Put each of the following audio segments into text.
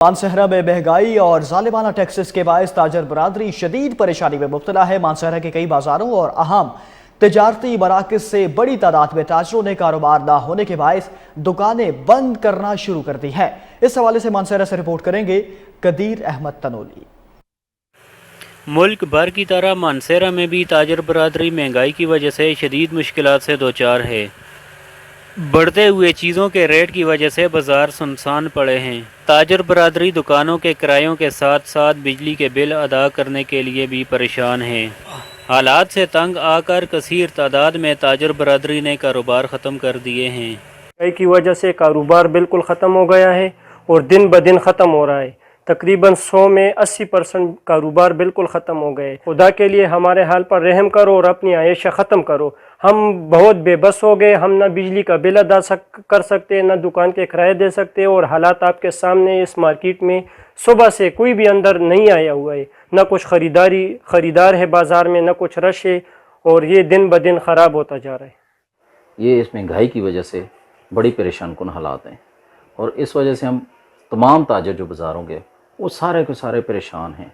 मानसहरा में महंगाई और जालिमाना टैक्सेस के बायस ताजर बरादरी शदीद परेशानी में मुब्तला है। मानसहरा के कई बाजारों और अहम तजारती मराकज से बड़ी तादाद में ताजरों ने कारोबार ना होने के बायस दुकानें बंद करना शुरू कर दी है। इस हवाले से मानसहरा से रिपोर्ट करेंगे कदीर अहमद तनोली। मुल्क भर की तरह मानसहरा में भी ताजर बरादरी महंगाई की वजह से शदीद मुश्किलात से दो चार है। बढ़ते हुए चीज़ों के रेट की वजह से बाजार सुनसान पड़े हैं। ताजर बरादरी दुकानों के किरायों के साथ साथ बिजली के बिल अदा करने के लिए भी परेशान हैं। हालात से तंग आकर कसीर तादाद में ताजर बरादरी ने कारोबार ख़त्म कर दिए हैं। महंगाई की वजह से कारोबार बिल्कुल ख़त्म हो गया है और दिन ब दिन ख़त्म हो रहा है। तकरीबन 100 में 80% कारोबार बिल्कुल ख़त्म हो गए। खुदा के लिए हमारे हाल पर रहम करो और अपनी आयशा ख़त्म करो। हम बहुत बेबस हो गए। हम ना बिजली का बिल अदा कर सकते, ना दुकान के किराए दे सकते। और हालात आपके सामने, इस मार्केट में सुबह से कोई भी अंदर नहीं आया हुआ है, ना कुछ ख़रीदार है बाज़ार में, ना कुछ रश है और ये दिन ब दिन ख़राब होता जा रहा है। ये इस महंगाई की वजह से बड़ी परेशान कुन हालात हैं और इस वजह से हम तमाम ताजर जो बाज़ारों के वो सारे के सारे परेशान हैं।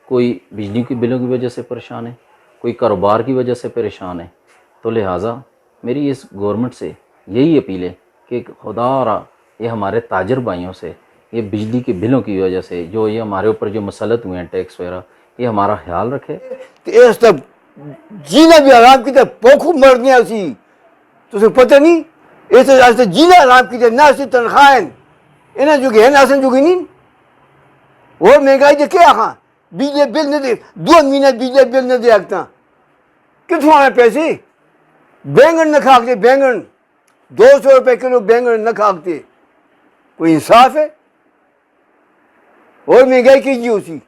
कोई बिजली के बिलों की वजह से परेशान है, कोई कारोबार की वजह से परेशान है। तो लिहाजा मेरी इस गवर्नमेंट से यही अपील है कि खुदा ये हमारे ताजर भाइयों से ये बिजली के बिलों की वजह से जो ये हमारे ऊपर जो मसलत हुए हैं टैक्स वगैरह, ये हमारा ख्याल रखे। इस तब जीना भी आराम की पोखू मरने उसी तो पता नहीं इस जीना आराम की ना सी तनख्वाहें इन्हें जुगी है ना जुगी नहीं और महंगाई दे क्या हाँ बिजली बिल नहीं दे 2 महीने बिजली बिल नहीं दे सकता कितों आए पैसे। बैंगन न खाते, बैंगन 200 रुपये किलो बैंगन न खाते, कोई इंसाफ है। और महंगाई कीजिए उसी।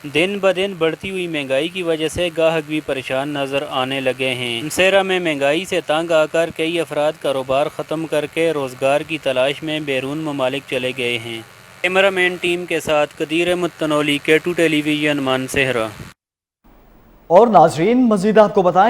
दिन ब दिन बढ़ती हुई महंगाई की वजह से गाहक भी परेशान नज़र आने लगे हैं। मानसहरा में महंगाई से तंग आकर कई अफराद कारोबार ख़त्म करके रोज़गार की तलाश में बैरून ममालिक चले गए हैं। कैमरामैन टीम के साथ कदीर अहमद तनोली, K2 टेलीविज़न, मानसहरा। और नाजरीन, मज़ीद आपको बताएं